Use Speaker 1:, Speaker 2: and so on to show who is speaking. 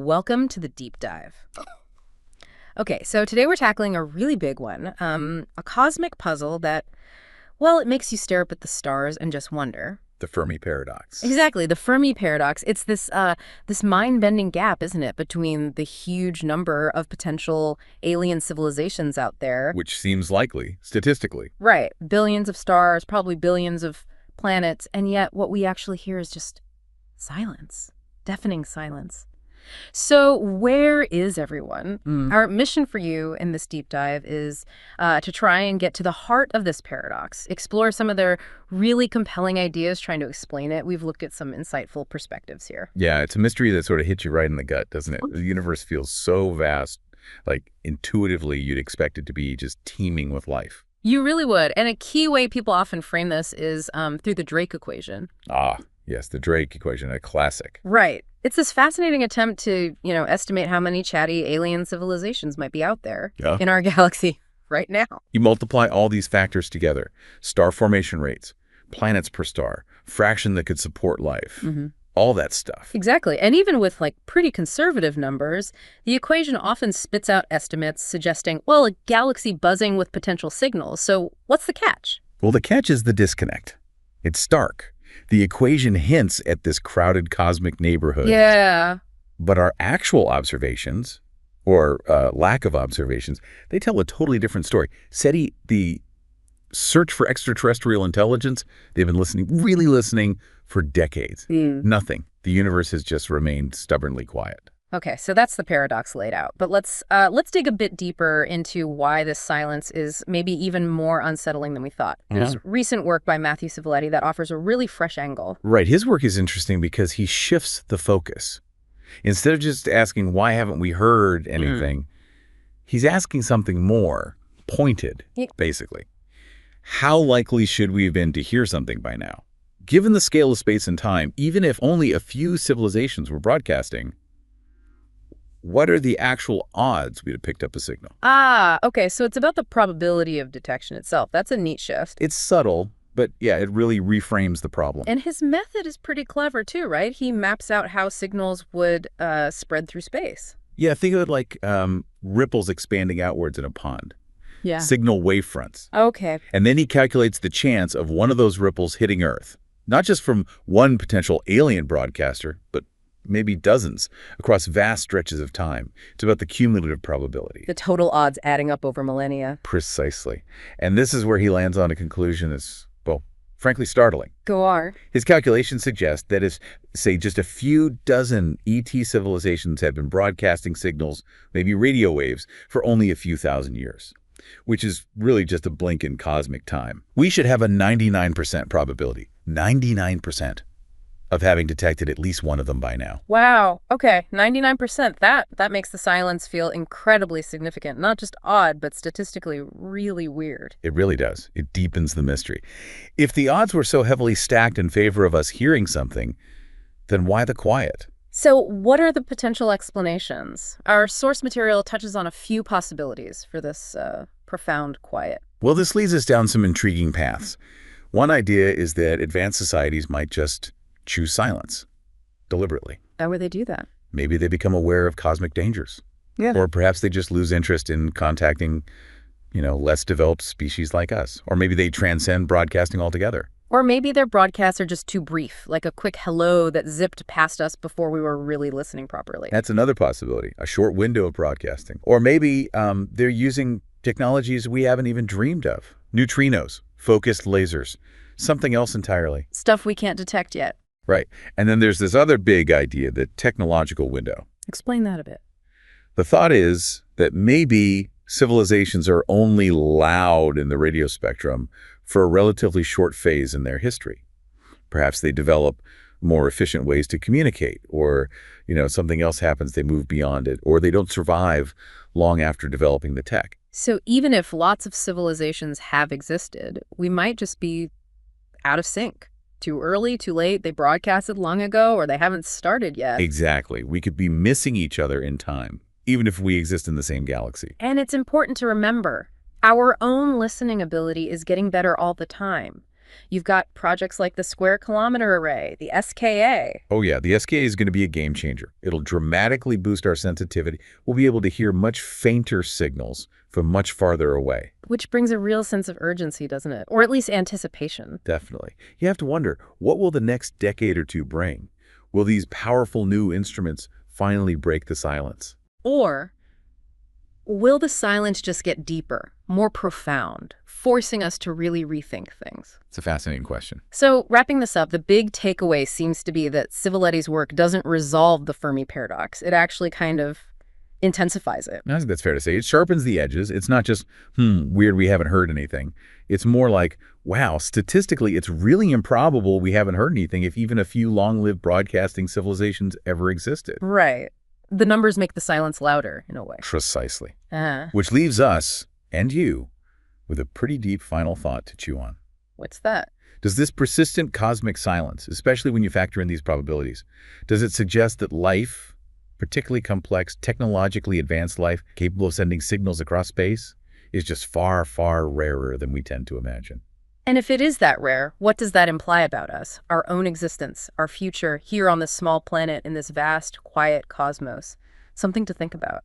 Speaker 1: Welcome to the deep dive. Okay, so today we're tackling a really big one, a cosmic puzzle that, well, it makes you stare up at the stars and just wonder.
Speaker 2: The Fermi paradox.
Speaker 1: Exactly, the Fermi paradox. It's this mind-bending gap, isn't it, between the huge number of potential alien civilizations out there.
Speaker 2: Which seems likely, statistically.
Speaker 1: Right, billions of stars, probably billions of planets, and yet what we actually hear is just silence, deafening silence. So where is everyone? Our mission for you in this deep dive is to try and get to the heart of this paradox, explore some of their really compelling ideas trying to explain it. We've looked at some insightful perspectives here.
Speaker 2: Yeah, it's a mystery that sort of hits you right in the gut, doesn't it? The universe feels so vast, like intuitively you'd expect it to be just teeming with life.
Speaker 1: You really would. And a key way people often frame this is through the Drake equation.
Speaker 2: Ah, yes, the Drake equation, a classic.
Speaker 1: Right. It's this fascinating attempt to, estimate how many chatty alien civilizations might be out there in our galaxy right now.
Speaker 2: You multiply all these factors together, star formation rates, planets per star, fraction that could support life, all that stuff.
Speaker 1: Exactly. And even with pretty conservative numbers, the equation often spits out estimates suggesting, well, a galaxy buzzing with potential signals. So what's the catch?
Speaker 2: Well, the catch is the disconnect. It's stark. The equation hints at this crowded cosmic neighborhood.
Speaker 1: Yeah.
Speaker 2: But our actual observations, or lack of observations, they tell a totally different story. SETI, the search for extraterrestrial intelligence, they've been really listening for decades. Nothing. The universe has just remained stubbornly quiet.
Speaker 1: Okay, so that's the paradox laid out. But let's dig a bit deeper into why this silence is maybe even more unsettling than we thought. There's recent work by Matthew Civiletti that offers a really fresh angle.
Speaker 2: Right. His work is interesting because he shifts the focus. Instead of just asking, why haven't we heard anything, he's asking something more pointed, basically. How likely should we have been to hear something by now? Given the scale of space and time, even if only a few civilizations were broadcasting, what are the actual odds we'd have picked up a signal?
Speaker 1: Okay, so it's about the probability of detection itself. That's a neat shift.
Speaker 2: It's subtle, but yeah, it really reframes the problem.
Speaker 1: And his method is pretty clever too, right? He maps out how signals would spread through space.
Speaker 2: Yeah, think of it like ripples expanding outwards in a pond.
Speaker 1: Yeah.
Speaker 2: Signal wavefronts.
Speaker 1: Okay.
Speaker 2: And then he calculates the chance of one of those ripples hitting Earth. Not just from one potential alien broadcaster, but maybe dozens across vast stretches of time. It's about the cumulative probability.
Speaker 1: The total odds adding up over millennia.
Speaker 2: Precisely. And this is where he lands on a conclusion that's, well, frankly startling.
Speaker 1: Go on.
Speaker 2: His calculations suggest that if, say, just a few dozen ET civilizations had been broadcasting signals, maybe radio waves, for only a few thousand years, which is really just a blink in cosmic time, we should have a 99% probability, 99%, of having detected at least one of them by now.
Speaker 1: Wow. Okay, 99%. That makes the silence feel incredibly significant. Not just odd, but statistically really weird.
Speaker 2: It really does. It deepens the mystery. If the odds were so heavily stacked in favor of us hearing something, then why the quiet?
Speaker 1: So what are the potential explanations? Our source material touches on a few possibilities for this profound quiet.
Speaker 2: Well, this leads us down some intriguing paths. One idea is that advanced societies might just choose silence, deliberately.
Speaker 1: How would they do that?
Speaker 2: Maybe they become aware of cosmic dangers.
Speaker 1: Yeah.
Speaker 2: Or perhaps they just lose interest in contacting, less developed species like us. Or maybe they transcend broadcasting altogether.
Speaker 1: Or maybe their broadcasts are just too brief, like a quick hello that zipped past us before we were really listening properly.
Speaker 2: That's another possibility, a short window of broadcasting. Or maybe they're using technologies we haven't even dreamed of. Neutrinos, focused lasers, something else entirely.
Speaker 1: Stuff we can't detect yet.
Speaker 2: Right. And then there's this other big idea, the technological window.
Speaker 1: Explain that a bit.
Speaker 2: The thought is that maybe civilizations are only loud in the radio spectrum for a relatively short phase in their history. Perhaps they develop more efficient ways to communicate, or, something else happens, they move beyond it, or they don't survive long after developing the tech.
Speaker 1: So even if lots of civilizations have existed, we might just be out of sync. Too early, too late, they broadcasted long ago, or they haven't started yet.
Speaker 2: Exactly. We could be missing each other in time, even if we exist in the same galaxy.
Speaker 1: And it's important to remember, our own listening ability is getting better all the time. You've got projects like the Square Kilometre Array, the SKA.
Speaker 2: Oh yeah, the SKA is going to be a game changer. It'll dramatically boost our sensitivity. We'll be able to hear much fainter signals from much farther away.
Speaker 1: Which brings a real sense of urgency, doesn't it? Or at least anticipation.
Speaker 2: Definitely. You have to wonder, what will the next decade or two bring? Will these powerful new instruments finally break the silence?
Speaker 1: Or will the silence just get deeper, more profound, forcing us to really rethink things?
Speaker 2: It's a fascinating question.
Speaker 1: So, wrapping this up, the big takeaway seems to be that Civiletti's work doesn't resolve the Fermi paradox. It actually kind of intensifies it.
Speaker 2: I think that's fair to say. It sharpens the edges. It's not just, weird we haven't heard anything. It's more like, wow, statistically, it's really improbable we haven't heard anything if even a few long-lived broadcasting civilizations ever existed.
Speaker 1: Right. The numbers make the silence louder, in a way.
Speaker 2: Precisely.
Speaker 1: Uh-huh.
Speaker 2: Which leaves us, and you, with a pretty deep final thought to chew on.
Speaker 1: What's that?
Speaker 2: Does this persistent cosmic silence, especially when you factor in these probabilities, does it suggest that life, particularly complex, technologically advanced life, capable of sending signals across space, is just far, far rarer than we tend to imagine?
Speaker 1: And if it is that rare, what does that imply about us, our own existence, our future here on this small planet in this vast, quiet cosmos? Something to think about.